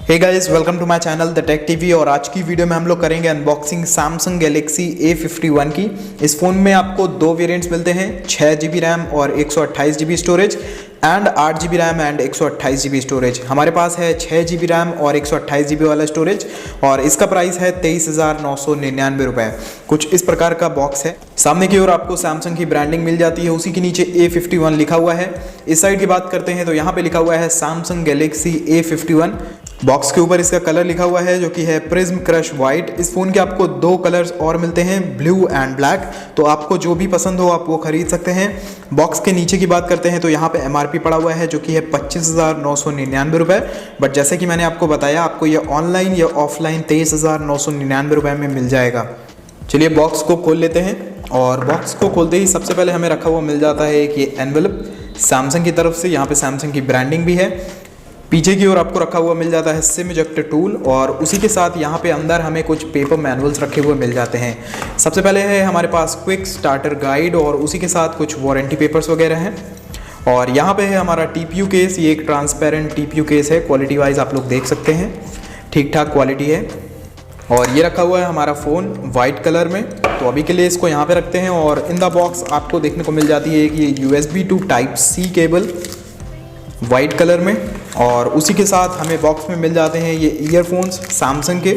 Hey guys, welcome to my channel the tech TV. और आज की वीडियो में हम लोग करेंगे अनबॉक्सिंग सैमसंग गैलेक्सी A51 की। इस फ़ोन में आपको दो वेरिएंट्स मिलते हैं, 6GB रैम और 128GB storage and 8GB RAM and 128GB storage. हमारे पास है 6GB रैम और 128GB वाला स्टोरेज और इसका प्राइस है 23,999 रुपये। कुछ इस प्रकार का बॉक्स है। सामने की ओर आपको सैमसंग की ब्रांडिंग मिल जाती है, उसी के नीचे A51 लिखा हुआ है। इस साइड की बात करते हैं तो यहाँ पे लिखा हुआ है सैमसंग गैलेक्सी A51। बॉक्स के ऊपर इसका कलर लिखा हुआ है जो कि है प्रिज्म क्रश वाइट। इस फोन के आपको दो कलर्स और मिलते हैं, ब्लू एंड ब्लैक, तो आपको जो भी पसंद हो आप वो खरीद सकते हैं। बॉक्स के नीचे की बात करते हैं तो यहाँ पे MRP पड़ा हुआ है जो कि है 25,999 रुपये। बट जैसे कि मैंने आपको बताया, आपको ये ऑनलाइन या ऑफलाइन 23,999 रुपये में मिल जाएगा। चलिए बॉक्स को खोल लेते हैं। और बॉक्स को खोलते ही सबसे पहले हमें रखा हुआ मिल जाता है एक ये एनवेलप सैमसंग की तरफ से। यहाँ पे सैमसंग की ब्रांडिंग भी है। पीछे की ओर आपको रखा हुआ मिल जाता है सिम इजेक्टर टूल और उसी के साथ यहाँ पे अंदर हमें कुछ पेपर मैनुअल्स रखे हुए मिल जाते हैं। सबसे पहले है हमारे पास क्विक स्टार्टर गाइड और उसी के साथ कुछ वारंटी पेपर्स वगैरह हैं। और यहाँ पे है हमारा TPU केस। ये एक ट्रांसपेरेंट TPU केस है। क्वालिटी वाइज आप लोग देख सकते हैं, ठीक ठाक क्वालिटी है। और ये रखा हुआ है हमारा फ़ोन वाइट कलर में, तो अभी के लिए इसको यहाँ पे रखते हैं। और इन द बॉक्स आपको देखने को मिल जाती है एक ये USB to Type-C cable white colour में। और उसी के साथ हमें बॉक्स में मिल जाते हैं ये ईयरफोन्स सैमसंग के।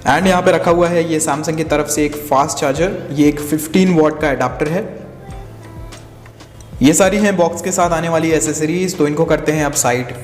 एंड यहाँ पे रखा हुआ है ये सैमसंग की तरफ से एक फास्ट चार्जर। ये एक 15 वॉट का अडाप्टर है। ये सारी हैं बॉक्स के साथ आने वाली एसेसरीज, तो इनको करते हैं अब साइड।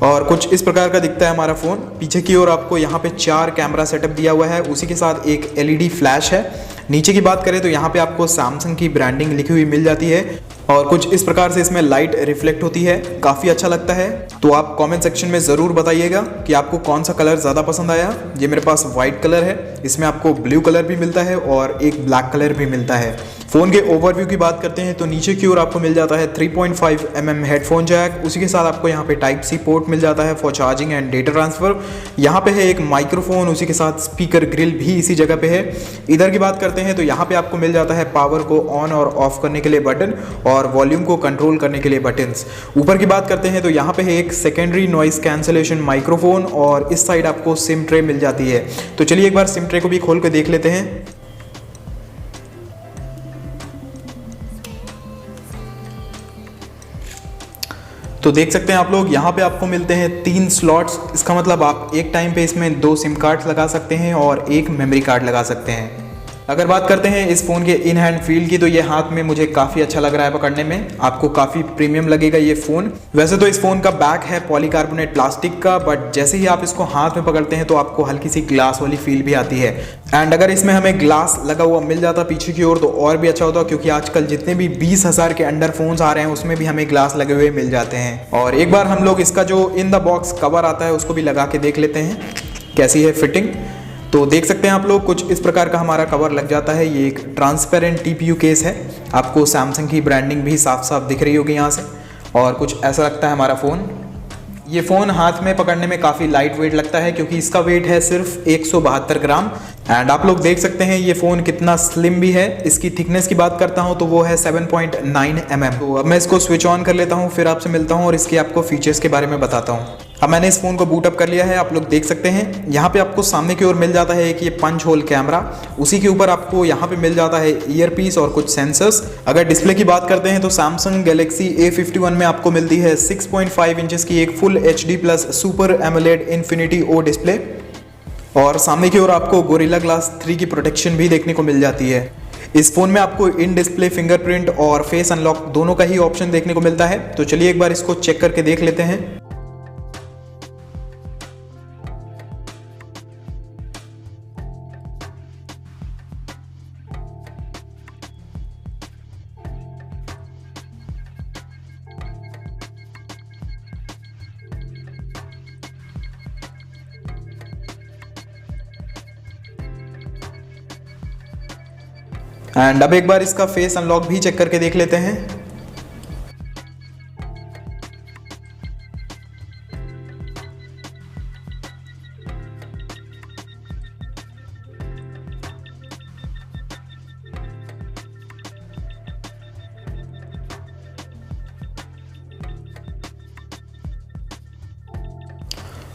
और कुछ इस प्रकार का दिखता है हमारा फ़ोन। पीछे की ओर आपको यहाँ पे 4 कैमरा सेटअप दिया हुआ है, उसी के साथ एक LED फ्लैश है। नीचे की बात करें तो यहाँ पे आपको सैमसंग की ब्रांडिंग लिखी हुई मिल जाती है और कुछ इस प्रकार से इसमें लाइट रिफ्लेक्ट होती है, काफ़ी अच्छा लगता है। तो आप कमेंट सेक्शन में ज़रूर बताइएगा कि आपको कौन सा कलर ज़्यादा पसंद आया। ये मेरे पास वाइट कलर है, इसमें आपको ब्लू कलर भी मिलता है और एक ब्लैक कलर भी मिलता है। फ़ोन के ओवरव्यू की बात करते हैं तो नीचे की ओर आपको मिल जाता है 3.5 mm हेडफोन जैक। उसी के साथ आपको यहाँ पे Type-C पोर्ट मिल जाता है for charging and data transfer. यहाँ पे है एक माइक्रोफोन, उसी के साथ स्पीकर ग्रिल भी इसी जगह पे है। इधर की बात करते हैं तो यहाँ पे आपको मिल जाता है पावर को ऑन और ऑफ करने के लिए बटन और वॉल्यूम को कंट्रोल करने के लिए बटन्स। ऊपर की बात करते हैं तो यहाँ पे है एक सेकेंडरी नॉइस कैंसलेशन माइक्रोफोन और इस साइड आपको सिम ट्रे मिल जाती है। तो चलिए एक बार सिम ट्रे को भी खोल कर देख लेते हैं। तो देख सकते हैं आप लोग, यहाँ पे आपको मिलते हैं 3 स्लॉट्स। इसका मतलब आप एक टाइम पे इसमें 2 सिम कार्ड्स लगा सकते हैं और एक मेमोरी कार्ड लगा सकते हैं। अगर बात करते हैं इस फ़ोन के इन हैंड फील की, तो ये हाथ में मुझे काफ़ी अच्छा लग रहा है पकड़ने में। आपको काफ़ी प्रीमियम लगेगा ये फ़ोन। वैसे तो इस फ़ोन का बैक है पॉलीकार्बोनेट प्लास्टिक का, बट जैसे ही आप इसको हाथ में पकड़ते हैं तो आपको हल्की सी ग्लास वाली फील भी आती है। एंड अगर इसमें हमें ग्लास लगा हुआ मिल जाता पीछे की ओर तो और भी अच्छा होता, क्योंकि आजकल जितने भी 20,000 के अंडर फ़ोन्स आ रहे हैं उसमें भी हमें ग्लास लगे हुए मिल जाते हैं। और एक बार हम लोग इसका जो इन द बॉक्स कवर आता है उसको भी लगा के देख लेते हैं कैसी है फिटिंग। तो देख सकते हैं आप लोग, कुछ इस प्रकार का हमारा कवर लग जाता है। ये एक ट्रांसपेरेंट TPU केस है। आपको सैमसंग की ब्रांडिंग भी साफ साफ दिख रही होगी यहाँ से। और कुछ ऐसा लगता है हमारा फ़ोन। ये फ़ोन हाथ में पकड़ने में काफ़ी लाइट वेट लगता है, क्योंकि इसका वेट है सिर्फ 172 ग्राम। एंड आप लोग देख सकते हैं ये फ़ोन कितना स्लिम भी है। इसकी थिकनेस की बात करता हूँ तो वो है 7.9 mm। तो अब मैं इसको स्विच ऑन कर लेता हूँ, फिर आपसे मिलता हूँ और इसके आपको फीचर्स के बारे में बताता हूँ। अब मैंने इस फ़ोन को बूट अप कर लिया है। आप लोग देख सकते हैं यहाँ पे आपको सामने की ओर मिल जाता है एक ये पंच होल कैमरा। उसी के ऊपर आपको यहाँ पे मिल जाता है ईयरपीस और कुछ सेंसर्स। अगर डिस्प्ले की बात करते हैं तो सैमसंग गैलेक्सी A51 में आपको मिलती है 6.5 इंचेस की एक full HD+ super AMOLED infinity O display. और सामने की ओर आपको गोरिल्ला ग्लास 3 की प्रोटेक्शन भी देखने को मिल जाती है। इस फ़ोन में आपको इन डिस्प्ले फिंगरप्रिंट और फेस अनलॉक दोनों का ही ऑप्शन देखने को मिलता है। तो चलिए एक बार इसको चेक करके देख लेते हैं। एंड अब एक बार इसका फेस अनलॉक भी चेक करके देख लेते हैं।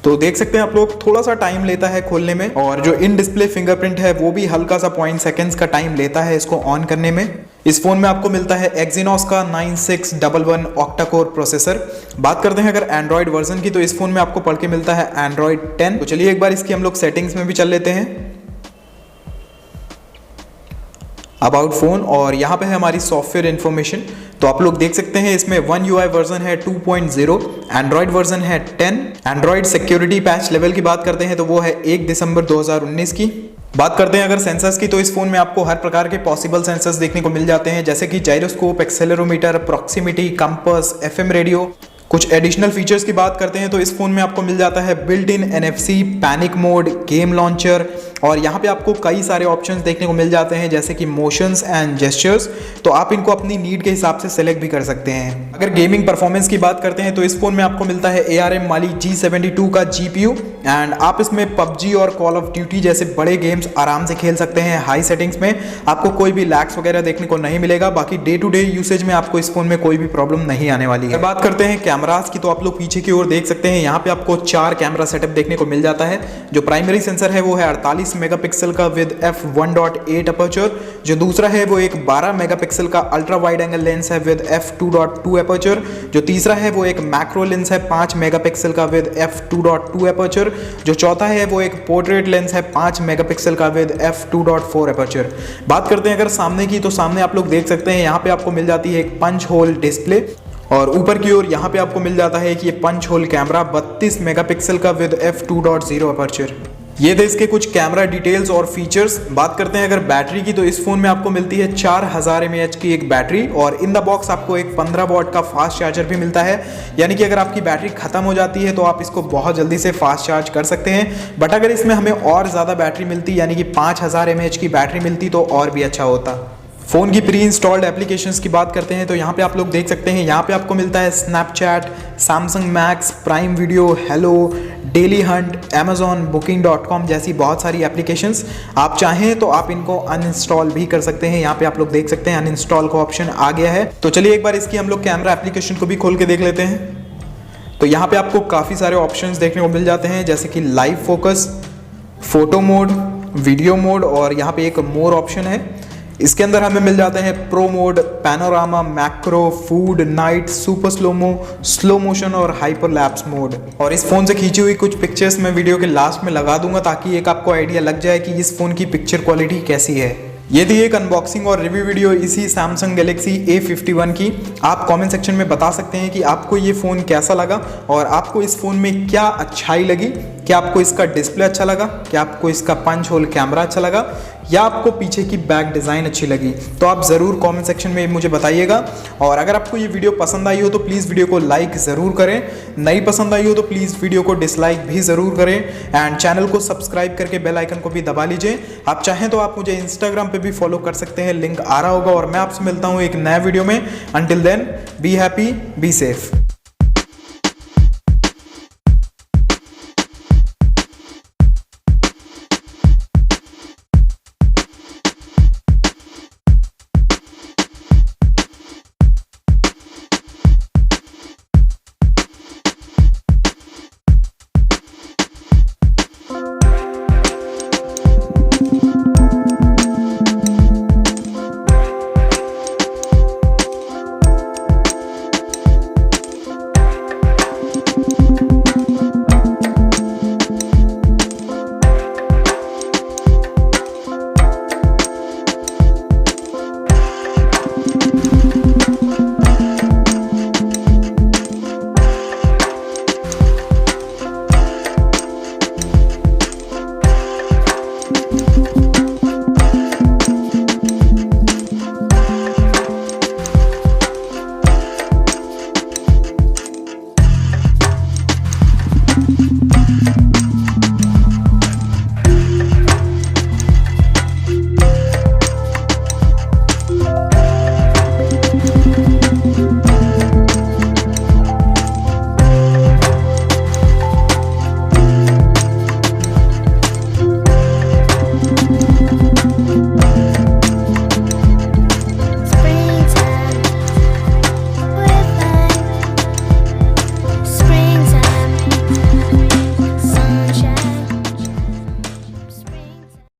तो देख सकते हैं आप लोग थोड़ा सा टाइम लेता है खोलने में, और जो इन डिस्प्ले फिंगरप्रिंट है वो भी हल्का सा 0.6 सेकेंड्स का टाइम लेता है इसको ऑन करने में। इस फोन में आपको मिलता है Exynos का 9611 ऑक्टा कोर प्रोसेसर। बात करते हैं अगर एंड्रॉइड वर्जन की, तो इस फोन में आपको पढ़ के मिलता है एंड्रॉइड 10। तो चलिए एक बार इसकी हम लोग सेटिंग्स में भी चल लेते हैं, अबाउट फोन, और यहाँ पे है हमारी सॉफ्टवेयर इन्फॉर्मेशन। तो आप लोग देख सकते हैं इसमें One UI वर्जन है 2.0, एंड्रॉइड वर्जन है 10। एंड्रॉइड सिक्योरिटी पैच लेवल की बात करते हैं तो वो है 1 दिसंबर 2019 की। बात करते हैं अगर सेंसर्स की, तो इस फोन में आपको हर प्रकार के पॉसिबल सेंसर्स देखने को मिल जाते हैं, जैसे कि gyroscope, accelerometer, proximity, compass, FM radio. कुछ एडिशनल फीचर्स की बात करते हैं तो इस फोन में आपको मिल जाता है built in NFC, panic mode, game launcher, और यहाँ पे आपको कई सारे ऑप्शंस देखने को मिल जाते हैं जैसे कि मोशंस एंड जेस्चर्स। तो आप इनको अपनी नीड के हिसाब से सेलेक्ट भी कर सकते हैं। अगर गेमिंग परफॉर्मेंस की बात करते हैं तो इस फोन में आपको मिलता है ARM Mali G72 का GPU, एंड आप इसमें PUBG और कॉल ऑफ ड्यूटी जैसे बड़े गेम्स आराम से खेल सकते हैं हाई सेटिंग्स में। आपको कोई भी लैग्स वगैरह देखने को नहीं मिलेगा। बाकी डे टू डे यूसेज में आपको इस फोन में कोई भी प्रॉब्लम नहीं आने वाली है। बात करते हैं कैमरास की, तो आप लोग पीछे की ओर देख सकते हैं यहाँ पे आपको 4 कैमरा सेटअप देखने को मिल जाता है। जो प्राइमरी सेंसर है वो है 48 मेगापिक्सल का विद f1.8 अपर्चर। जो दूसरा है वो एक 12 मेगापिक्सल का अल्ट्रा वाइड एंगल लेंस है विद f2.2 अपर्चर। जो तीसरा है वो एक मैक्रो लेंस है 5 मेगापिक्सल का विद f2.2 अपर्चर। जो चौथा है वो एक पोर्ट्रेट लेंस है 5 मेगापिक्सल का विद f2.4 अपर्चर। बात करते हैं अगर सामने की, तो सामने आप लोग देख सकते हैं यहाँ पे आपको मिल जाती है एक पंच होल डिस्प्ले, और ऊपर की ओर यहाँ पे आपको मिल जाता है कि ये पंच होल कैमरा 32 मेगापिक्सल का विद f2.0 अपर्चर। ये थे इसके कुछ कैमरा डिटेल्स और फीचर्स। बात करते हैं अगर बैटरी की, तो इस फोन में आपको मिलती है 4000 mAh की एक बैटरी, और इन द बॉक्स आपको एक 15 वॉट का फास्ट चार्जर भी मिलता है। यानी कि अगर आपकी बैटरी खत्म हो जाती है तो आप इसको बहुत जल्दी से फास्ट चार्ज कर सकते हैं। बट अगर इसमें हमें और ज़्यादा बैटरी मिलती, यानी कि 5000 mAh की बैटरी मिलती, तो और भी अच्छा होता। फ़ोन की प्री इंस्टॉल्ड एप्लीकेशंस की बात करते हैं तो यहाँ पे आप लोग देख सकते हैं, यहाँ पे आपको मिलता है Snapchat, Samsung max, prime video, hello, daily Hunt, Amazon, Booking.com जैसी बहुत सारी एप्लीकेशंस। आप चाहें तो आप इनको अनइंस्टॉल भी कर सकते हैं। यहाँ पे आप लोग देख सकते हैं अनइंस्टॉल का ऑप्शन आ गया है। तो चलिए एक बार इसकी हम लोग कैमरा एप्लीकेशन को भी खोल के देख लेते हैं। तो यहाँ पे आपको काफ़ी सारे ऑप्शंस देखने को मिल जाते हैं, जैसे कि live focus, photo mode, video mode, और यहाँ पे एक मोर ऑप्शन है। इसके अंदर हमें मिल जाते हैं pro mode, panorama, macro, food, night, super slomo, slow motion और हाइपर लैप्स मोड। और इस फोन से खींची हुई कुछ पिक्चर्स मैं वीडियो के लास्ट में लगा दूंगा ताकि एक आपको आइडिया लग जाए कि इस फोन की पिक्चर क्वालिटी कैसी है। ये थी एक अनबॉक्सिंग और रिव्यू वीडियो इसी सैमसंग गैलेक्सी A51 की। आप कमेंट सेक्शन में बता सकते हैं कि आपको ये फ़ोन कैसा लगा और आपको इस फ़ोन में क्या अच्छाई लगी। क्या आपको इसका डिस्प्ले अच्छा लगा, क्या आपको इसका पंच होल कैमरा अच्छा लगा, या आपको पीछे की बैक डिज़ाइन अच्छी लगी। तो आप ज़रूर कमेंट सेक्शन में मुझे बताइएगा। और अगर आपको ये वीडियो पसंद आई हो तो प्लीज़ वीडियो को लाइक ज़रूर करें, नहीं पसंद आई हो तो प्लीज़ वीडियो को डिसलाइक भी ज़रूर करें, एंड चैनल को सब्सक्राइब करके बेल आइकन को भी दबा लीजिए। आप चाहें तो आप मुझे इंस्टाग्राम पे भी फॉलो कर सकते हैं, लिंक आ रहा होगा। और मैं आपसे मिलता हूँ एक नया वीडियो में। Until then, be happy, be safe.